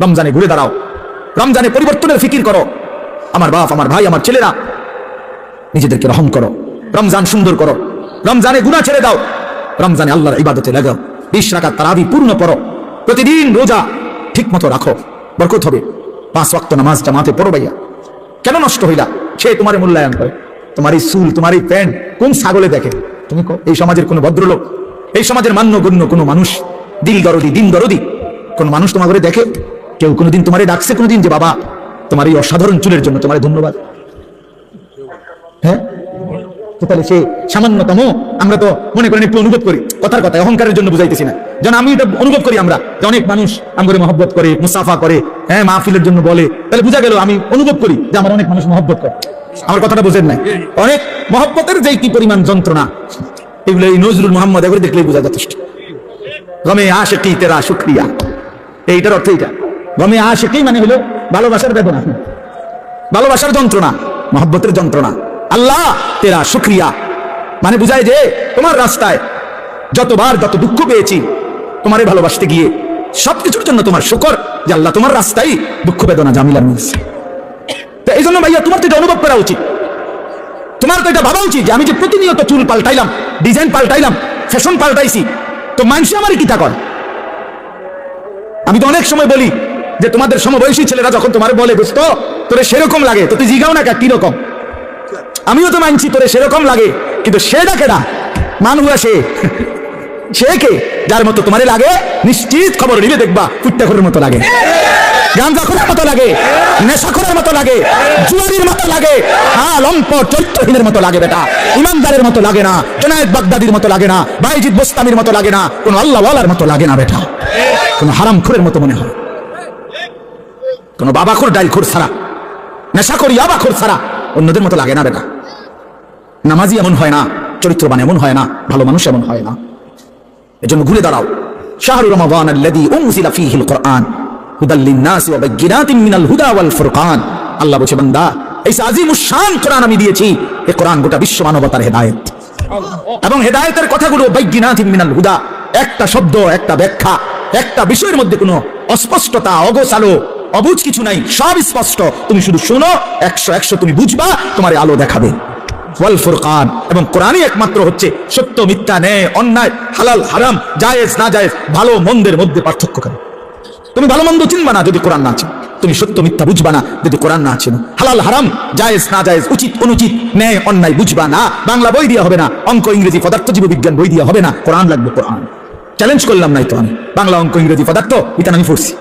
রমজানে ঘুরে দাঁড়াও, রমজানে পরিবর্তনের ফিকির করো। আমার বাপ, আমার ভাই, আমার ছেলেরা, নিজেদেরকে রহম করো, রমজান সুন্দর করো, রমজানে গুনাহ ছেড়ে দাও, রমজানে আল্লাহর ইবাদতে লাগাও, 20 রাকাত তারাবি পূর্ণ পড়ো, প্রতিদিন রোজা ঠিক মতো রাখো, বরকত হবে। 5 ওয়াক্ত নামাজ জামাতে পড়ো। ভাইয়া কেন নষ্ট হইলা? সে তোমার মূল্যায়ন করে, তোমার এই চুল, তোমার এই প্যান্ট কোন ছাগলে দেখে? তুমি এই সমাজের কোনো ভদ্রলোক, এই সমাজের মান্যগণ্য কোনো মানুষ, দিন দরদি কোন মানুষ তোমার ঘরে দেখে? কেউ কোনোদিন তোমারে ডাকছে কোনোদিন যে বাবা তোমার এই অসাধারণ চুলের জন্য তোমার ধন্যবাদ? হ্যাঁ, তাহলে সে সামান্যতম, আমরা তো মনে করেন একটু অনুভব করি, কথার কথা অহংকারের জন্য বুঝাইতেছি না, যেন আমি এটা অনুভব করি আমরা যে অনেক মানুষ আমাকে মহব্বত করে, মুসাফা করে, হ্যাঁ মাহফিলের জন্য বলে, তাহলে বুঝা গেল আমি অনুভব করি যে আমার অনেক মানুষ মহব্বত করে। আমার কথাটা বুঝেন নাই? অনেক মহব্বতের যে কি পরিমাণ যন্ত্রণা, এগুলো এই নজরুল মোহাম্মদ এগুলো দেখলেই বোঝা যথেষ্ট। গমে আশিকি তেরা শুকরিয়া, এইটার অর্থ এইটা। গমে আশিকি মানে হলো ভালোবাসার বেদনা, ভালোবাসার যন্ত্রণা, মহব্বতের যন্ত্রণা। আল্লাহ তেরা শুকরিয়া মানে বুঝায় যে তোমার রাস্তায় যতবার যত দুঃখ পেয়েছি, তোমারে ভালোবাসতে গিয়ে সবকিছুর জন্য তোমার শুকর যে আল্লাহ তোমার রাস্তায় দুঃখ বেদনা জামিলা নিয়েছে। তো এই জন্য ভাইয়া তোমার তো এটা অনুভব করা উচিত, তোমার তো এটা ভাবা উচিত যে আমি যে প্রতিনিয়ত চুল পাল্টাইলাম, ডিজাইন পাল্টাইলাম, ফ্যাশন পাল্টাইছি, তো মানুষে আমার কি তা কয়? আমি তো অনেক সময় বলি যে তোমাদের সমবয়সী ছেলেরা যখন তোমার বলে দোস্ত তোরে সেরকম লাগে, তো তুই জিগাও না কি রকম? আমিও তো মানছি তোরে সেরকম লাগে, কিন্তু সেটা কেডা? মানুষ সে কে? যার মতো তোমারে লাগে নিশ্চিত খবর নিলে দেখবা ফুট্টাখোরের মতো লাগে, গাঁজাখোরের মতো লাগে, নেশাখোরের মতো লাগে, জুয়ারির মতো লাগে, হ্যাঁ লম্পট চরিত্রহীনের মতো লাগে বেটা, ইমানদারের মতো লাগে না, জুনায়েদ বাগদাদির মতো লাগে না, বাইজিদ বোস্তামির মতো লাগে না, কোন আল্লাহওয়ালার মতো লাগে না বেটা, কোন হারামখোরের মতো মনে হয়, কোন বাবাখোর ডাইলখোর ছাড়া, নেশাখোর ইয়াবাখোর ছাড়া অন্যদের মতো লাগে না বেটা। নামাজি এমন হয় না, চরিত্রবান এমন হয় না, ভালো মানুষ এমন হয় না। এজন্য ঘুরে দাঁড়াও। শাহরু রমাদান আল্লাযী উনজিলা ফীহিল কুরআন হুদাল লিন-নাসি ওয়া বাইয়িনাতিন মিনাল হুদা ওয়াল ফুরকান। আল্লাহ বলেছে বান্দা এই আজিমুশ শান কোরআন আমি দিয়েছি, এই কোরআন গোটা বিশ্ব মানবতার হেদায়েত, এবং হেদায়েতের কথাগুলো বাইয়িনাতিন মিনাল হুদা, একটা শব্দ, একটা ব্যাখ্যা, একটা বিষয়ের মধ্যে কোনো অস্পষ্টতা, অগোছালো, অবুঝ কিছু নাই, সব স্পষ্ট। তুমি শুধু শোনো, 100 তুমি বুঝবা, তোমার আলো দেখাবে। ওয়াল ফুরকান, এবং কোরআনই একমাত্র হচ্ছে সত্য মিথ্যা, ন্যায় অন্যায়, হালাল হারাম, জায়েজ না জায়েজ, ভালো মন্দের মধ্যে পার্থক্য করে। তুমি ভালো মন্দ চিনবা না যদি কোরআন না চিনো, তুমি সত্য মিথ্যা বুঝবা না যদি কোরআন না চিনো, হালাল হারাম, জায়েজ না জায়েজ, উচিত অনুচিত, ন্যায় অন্যায় বুঝবা না। বাংলা বই দিয়ে হবে না, অঙ্ক ইংরেজি পদার্থ জীববিজ্ঞান বই দিয়ে হবে না, কোরআন লাগবে। কোরআন চ্যালেঞ্জ করলাম নাই তো আমি, বাংলা অঙ্ক ইংরেজি পদার্থ এটা আমি পড়ছি।